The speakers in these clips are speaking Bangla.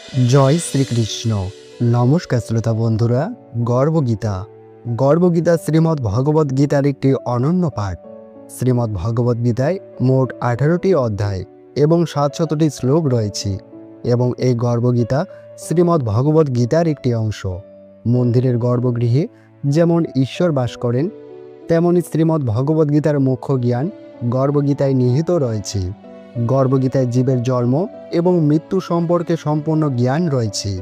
জয় শ্রীকৃষ্ণ। নমস্কার শ্রোতা বন্ধুরা। গর্বগীতা। গর্বগীতা শ্রীমদ্ ভগবদ্ গীতার একটি অনন্য পাঠ। শ্রীমদ্ ভগবদ্ গীতায় মোট 18টি অধ্যায় এবং 700টি শ্লোক রয়েছে এবং এই গর্বগীতা শ্রীমদ্ ভগবদ্ গীতার একটি অংশ। মন্দিরের গর্ভগৃহে যেমন ঈশ্বর বাস করেন, তেমনি শ্রীমদ্ ভগবদ্ গীতার মুখ্য জ্ঞান গর্বগীতায় নিহিত রয়েছে। গর্বগীতায় জীবের জন্ম এবং মৃত্যু সম্পর্কে সম্পূর্ণ জ্ঞান রয়েছে।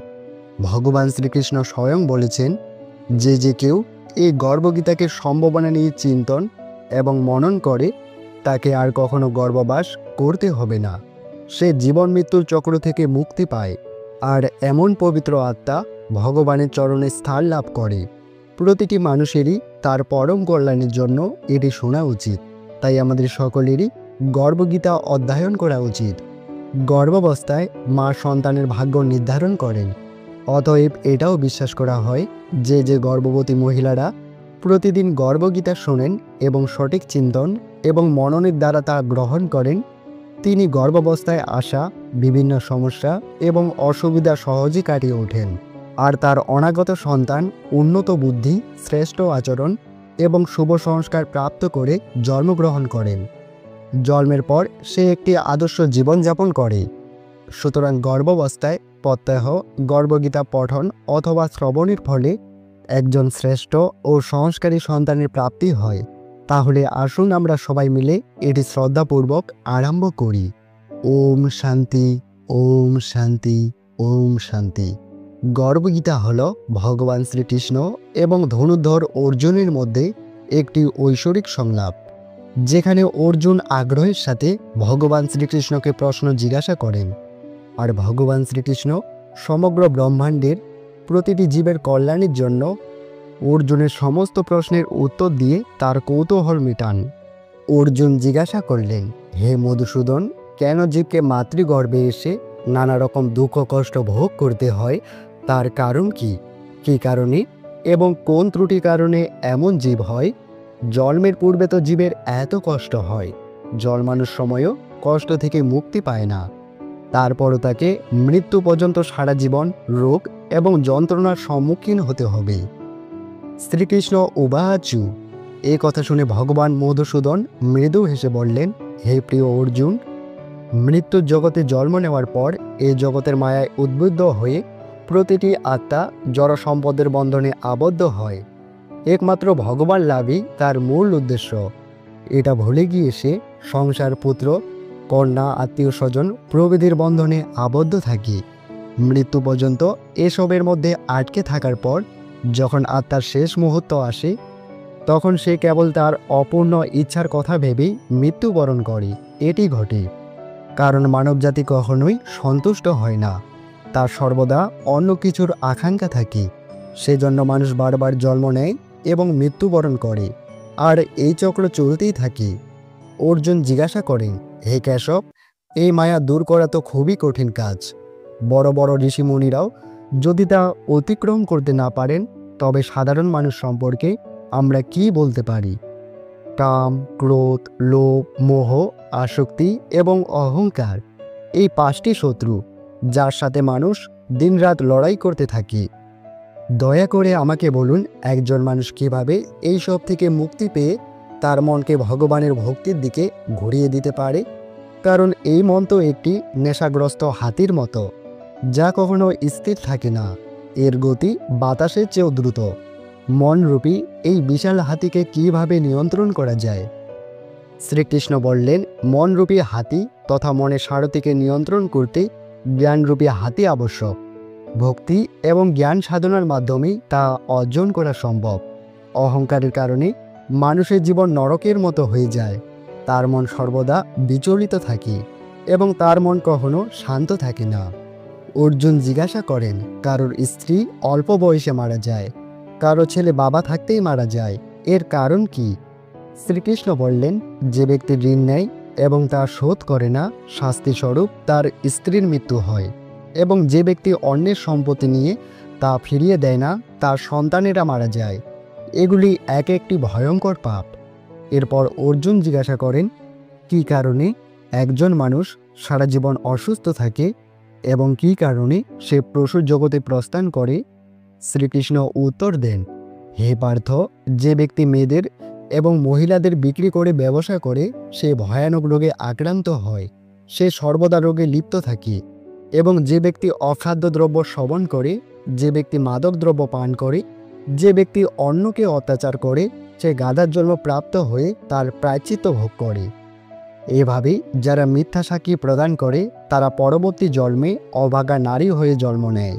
ভগবান শ্রীকৃষ্ণ স্বয়ং বলেছেন, যে কেউ এই গর্বগীতাকে সম্ভাবনা নিয়ে চিন্তন এবং মনন করে, তাকে আর কখনো গর্ভবাস করতে হবে না। সে জীবন মৃত্যুর চক্র থেকে মুক্তি পায় আর এমন পবিত্র আত্মা ভগবানের চরণে স্থান লাভ করে। প্রতিটি মানুষেরই তার পরম কল্যাণের জন্য এটি শোনা উচিত। তাই আমাদের সকলেরই গর্বগীতা অধ্যয়ন করা উচিত। গর্ভাবস্থায় মা সন্তানের ভাগ্য নির্ধারণ করেন। অতএব এটাও বিশ্বাস করা হয় যে গর্ভবতী মহিলারা প্রতিদিন গর্বগীতা শোনেন এবং সঠিক চিন্তন এবং মননের দ্বারা তা গ্রহণ করেন, তিনি গর্ভাবস্থায় আসা বিভিন্ন সমস্যা এবং অসুবিধা সহজে কাটিয়ে ওঠেন আর তার অনাগত সন্তান উন্নত বুদ্ধি, শ্রেষ্ঠ আচরণ এবং শুভ সংস্কার প্রাপ্ত করে জন্মগ্রহণ করেন। জন্মের পর সে একটি আদর্শ জীবনযাপন করে। সুতরাং গর্ভাবস্থায় প্রত্যহ গর্বগীতা পঠন অথবা শ্রবণের ফলে একজন শ্রেষ্ঠ ও সংস্কারী সন্তানের প্রাপ্তি হয়। তাহলে আসুন আমরা সবাই মিলে এটি শ্রদ্ধাপূর্বক আরম্ভ করি। ওম শান্তি, ওম শান্তি, ওম শান্তি। গর্বগীতা হল ভগবান শ্রীকৃষ্ণ এবং ধনুর্ধর অর্জুনের মধ্যে একটি ঐশ্বরিক সংলাপ, যেখানে অর্জুন আগ্রহের সাথে ভগবান শ্রীকৃষ্ণকে প্রশ্ন জিজ্ঞাসা করেন আর ভগবান শ্রীকৃষ্ণ সমগ্র ব্রহ্মাণ্ডের প্রতিটি জীবের কল্যাণের জন্য অর্জুনের সমস্ত প্রশ্নের উত্তর দিয়ে তার কৌতূহল মেটান। অর্জুন জিজ্ঞাসা করলেন, হে মধুসূদন, কেন জীবকে মাতৃগর্ভে এসে নানা রকম দুঃখ কষ্ট ভোগ করতে হয়? তার কারণ কি? কী কারণে এবং কোন ত্রুটির কারণে এমন জীব হয়? জন্মের পূর্বে তো জীবের এত কষ্ট হয়, জন্মানোর সময়ও কষ্ট থেকে মুক্তি পায় না, তারপরও তাকে মৃত্যু পর্যন্ত সারা জীবন রোগ এবং যন্ত্রণার সম্মুখীন হতে হবে। শ্রীকৃষ্ণ উবাচু। এই কথা শুনে ভগবান মধুসূদন মৃদু হেসে বললেন, হে প্রিয় অর্জুন, মৃত্যুর জগতে জন্ম নেওয়ার পর এই জগতের মায়ায় উদ্বুদ্ধ হয়ে প্রতিটি আত্মা জড় সম্পদের বন্ধনে আবদ্ধ হয়। একমাত্র ভগবান লাভই তার মূল উদ্দেশ্য। এটা ভুলে গিয়ে সে সংসার, পুত্র, কন্যা, আত্মীয় স্বজন প্রভৃতির বন্ধনে আবদ্ধ থাকে। মৃত্যু পর্যন্ত এসবের মধ্যে আটকে থাকার পর যখন আত্মার শেষ মুহূর্ত আসে, তখন সে কেবল তার অপূর্ণ ইচ্ছার কথা ভেবেই মৃত্যুবরণ করে। এটি ঘটে কারণ মানবজাতি কখনোই সন্তুষ্ট হয় না, তার সর্বদা অন্য কিছুর আকাঙ্ক্ষা থাকে। সেজন্য মানুষ বারবার জন্ম নেয় এবং মৃত্যুবরণ করে, আর এই চক্র চলতেই থাকে। অর্জুন জিজ্ঞাসা করেন, হে কেশব, এই মায়া দূর করা তো খুবই কঠিন কাজ। বড় বড় ঋষিমুনিরাও যদি তা অতিক্রম করতে না পারেন, তবে সাধারণ মানুষ সম্পর্কে আমরা কি বলতে পারি? কাম, ক্রোধ, লোভ, মোহ, আসক্তি এবং অহংকার, এই 5টি শত্রু, যার সাথে মানুষ দিনরাত লড়াই করতে থাকে। দয়া করে আমাকে বলুন, একজন মানুষ কীভাবে এই সব থেকে মুক্তি পেয়ে তার মনকে ভগবানের ভক্তির দিকে ঘুরিয়ে দিতে পারে? কারণ এই মন তো একটি নেশাগ্রস্ত হাতির মতো, যা কখনো স্থির থাকে না। এর গতি বাতাসের চেয়েও দ্রুত। মনরূপী এই বিশাল হাতিকে কিভাবে নিয়ন্ত্রণ করা যায়? শ্রীকৃষ্ণ বললেন, মনরূপী হাতি তথা মনের সারথিকে নিয়ন্ত্রণ করতে জ্ঞানরূপী হাতি আবশ্যক। ভক্তি এবং জ্ঞান সাধনার মাধ্যমেই তা অর্জন করা সম্ভব। অহংকারের কারণে মানুষের জীবন নরকের মতো হয়ে যায়। তার মন সর্বদা বিচলিত থাকে এবং তার মন কখনো শান্ত থাকে না। অর্জুন জিজ্ঞাসা করেন, কারোর স্ত্রী অল্প বয়সে মারা যায়, কারো ছেলে বাবা থাকতেই মারা যায়, এর কারণ কি? শ্রীকৃষ্ণ বললেন, যে ব্যক্তি ঋণ নেয় এবং তা শোধ করে না, শাস্তিস্বরূপ তার স্ত্রীর মৃত্যু হয়, এবং যে ব্যক্তি অন্যের সম্পত্তি নিয়ে তা ফিরিয়ে দেয় না, তার সন্তানেরা মারা যায়। এগুলি এক একটি ভয়ঙ্কর পাপ। এরপর অর্জুন জিজ্ঞাসা করেন, কী কারণে একজন মানুষ সারা জীবন অসুস্থ থাকে এবং কী কারণে সে পশুর জগতে প্রস্থান করে। শ্রীকৃষ্ণ উত্তর দেন, হে পার্থ, যে ব্যক্তি মেয়েদের এবং মহিলাদের বিক্রি করে ব্যবসা করে সে ভয়ানক রোগে আক্রান্ত হয়, সে সর্বদা রোগে লিপ্ত থাকে। এবং যে ব্যক্তি অখাদ্য দ্রব্য সেবন করে, যে ব্যক্তি মাদক দ্রব্য পান করে, যে ব্যক্তি অন্যকে অত্যাচার করে, সে গাধার জন্ম প্রাপ্ত হয়ে তার প্রায়শ্চিত্ত ভোগ করে। এভাবে যারা মিথ্যা সাক্ষী প্রদান করে তারা পরবর্তী জন্মে অভাগা নারী হয়ে জন্ম নেয়।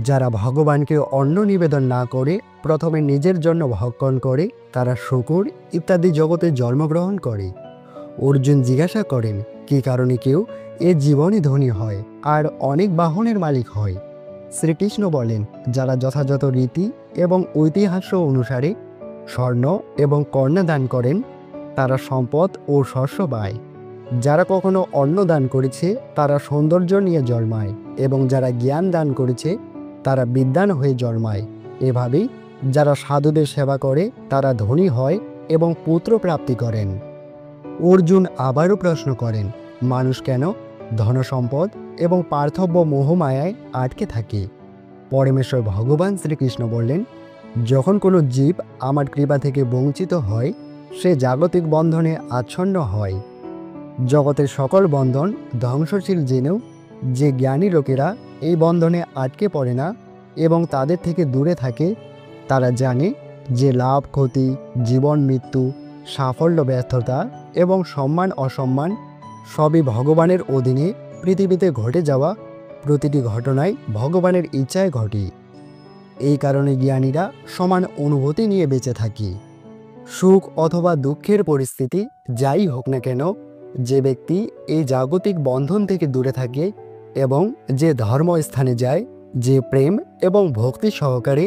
যারা ভগবানকে অন্ন নিবেদন না করে প্রথমে নিজের জন্য ভক্ষণ করে তারা শূকর ইত্যাদি জগতে জন্মগ্রহণ করে। অর্জুন জিজ্ঞাসা করেন, কী কারণে কেউ এ জীবনে ধনী হয় আর অনেক বাহনের মালিক হয়? শ্রীকৃষ্ণ বলেন, যারা যথাযথ রীতি এবং ঐতিহ্য অনুসারে স্বর্ণ এবং কন্যা দান করেন তারা সম্পদ ও শস্য পায়। যারা কখনো অন্ন দান করেছে তারা সৌন্দর্য নিয়ে জন্মায় এবং যারা জ্ঞান দান করেছে তারা বিদ্বান হয়ে জন্মায়। এভাবেই যারা সাধুদের সেবা করে তারা ধনী হয় এবং পুত্র প্রাপ্তি করেন। অর্জুন আবারও প্রশ্ন করেন, মানুষ কেন ধনসম্পদ এবং পার্থব্য মোহমায়ায় আটকে থাকে? পরমেশ্বর ভগবান শ্রীকৃষ্ণ বললেন, যখন কোনো জীব আমার কৃপা থেকে বঞ্চিত হয় সে জাগতিক বন্ধনে আচ্ছন্ন হয়। জগতের সকল বন্ধন ধ্বংসশীল জেনেও যে জ্ঞানী লোকেরা এই বন্ধনে আটকে পড়ে না এবং তাদের থেকে দূরে থাকে, তারা জানে যে লাভ ক্ষতি, জীবন মৃত্যু, সাফল্য ব্যর্থতা এবং সম্মান অসম্মান সবই ভগবানের অধীনে পৃথিবীতে ঘটে যাওয়া প্রতিটি ঘটনাই ভগবানের ইচ্ছায় ঘটে। এই কারণে জ্ঞানীরা সমান অনুভূতি নিয়ে বেঁচে থাকে। সুখ অথবা দুঃখের পরিস্থিতি যাই হোক না কেন, যে ব্যক্তি এই জাগতিক বন্ধন থেকে দূরে থাকে এবং যে ধর্মস্থানে যায়, যে প্রেম এবং ভক্তি সহকারে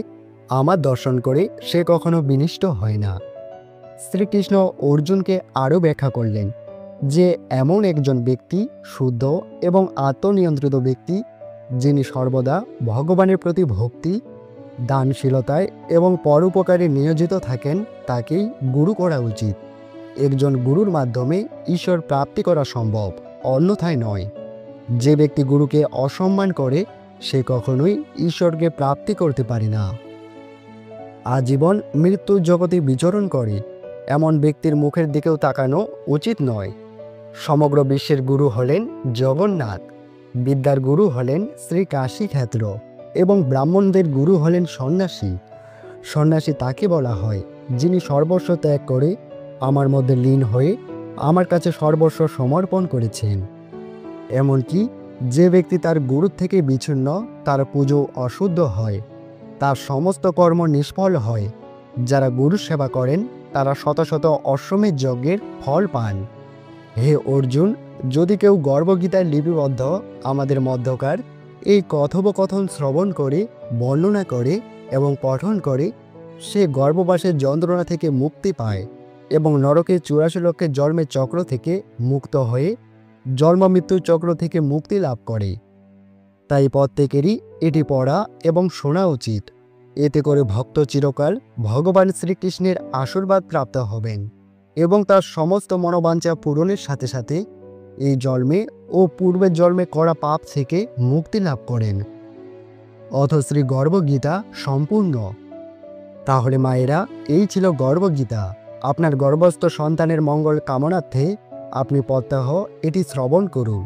আমার দর্শন করে, সে কখনো বিনষ্ট হয় না। শ্রীকৃষ্ণ অর্জুনকে আরও ব্যাখ্যা করলেন যে এমন একজন ব্যক্তি শুদ্ধ এবং আত্মনিয়ন্ত্রিত ব্যক্তি যিনি সর্বদা ভগবানের প্রতি ভক্তি, দানশীলতায় এবং পরোপকারে নিয়োজিত থাকেন তাকেই গুরু করা উচিত। একজন গুরুর মাধ্যমে ঈশ্বর প্রাপ্তি করা সম্ভব, অন্যথায় নয়। যে ব্যক্তি গুরুকে অসম্মান করে সে কখনোই ঈশ্বরকে প্রাপ্তি করতে পারে না। আজীবন মৃত্যুর জগতে বিচরণ করে এমন ব্যক্তির মুখের দিকেও তাকানো উচিত নয়। সমগ্র বিশ্বের গুরু হলেন জগন্নাথ, বিদ্যার গুরু হলেন শ্রী কাশী ক্ষেত্র এবং ব্রাহ্মণদের গুরু হলেন সন্ন্যাসী। সন্ন্যাসী তাকে বলা হয় যিনি সর্বস্ব ত্যাগ করে আমার মধ্যে লীন হয়ে আমার কাছে সর্বস্ব সমর্পণ করেছেন। এমনকি যে ব্যক্তি তার গুরুর থেকে বিচ্ছিন্ন তার পুজো অশুদ্ধ হয়, তার সমস্ত কর্ম নিষ্ফল হয়। যারা গুরু সেবা করেন তারা শত শত অশ্বমেধ যজ্ঞের ফল পান। হে অর্জুন, যদি কেউ গর্ভগীতার লিপিবদ্ধ আমাদের মধ্যকার এই কথোপকথন শ্রবণ করে, বর্ণনা করে এবং পঠন করে, সে গর্ভবাসের যন্ত্রণা থেকে মুক্তি পায় এবং নরকের 84 লক্ষের জন্মের চক্র থেকে মুক্ত হয়ে জন্ম মৃত্যুর চক্র থেকে মুক্তি লাভ করে। তাই প্রত্যেকেরই এটি পড়া এবং শোনা উচিত। এতে করে ভক্ত চিরকাল ভগবান শ্রীকৃষ্ণের আশীর্বাদ প্রাপ্ত হবেন এবং তার সমস্ত মনোবাঞ্ছা পূরণের সাথে সাথে এই জন্মে ও পূর্বের জন্মে করা পাপ থেকে মুক্তি লাভ করেন। অথ শ্রী গর্ভগীতা সম্পূর্ণ। তাহলে মায়েরা, এই ছিল গর্ভগীতা। আপনার গর্ভস্থ সন্তানের মঙ্গল কামনার্থে আপনি প্রত্যহ এটি শ্রবণ করুন।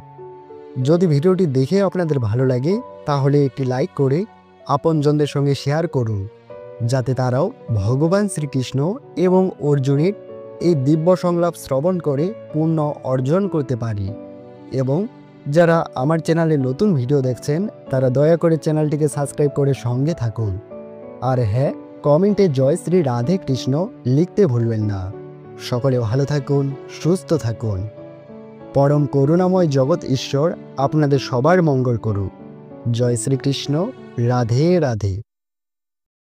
যদি ভিডিওটি দেখে আপনাদের ভালো লাগে তাহলে একটি লাইক করে আপনজনদের সঙ্গে শেয়ার করুন, যাতে তারাও ভগবান শ্রীকৃষ্ণ এবং অর্জুনের এই দিব্য সংলাপ শ্রবণ করে পুণ্য অর্জন করতে পারি। এবং যারা আমার চ্যানেলে নতুন ভিডিও দেখছেন তারা দয়া করে চ্যানেলটিকে সাবস্ক্রাইব করে সঙ্গে থাকুন। আর হ্যাঁ, কমেন্টে জয় শ্রী রাধে কৃষ্ণ লিখতে ভুলবেন না। সকলে ভালো থাকুন, সুস্থ থাকুন। পরম করুণাময় জগৎ ঈশ্বর আপনাদের সবার মঙ্গল করুক। জয় শ্রীকৃষ্ণ। রাধে রাধে।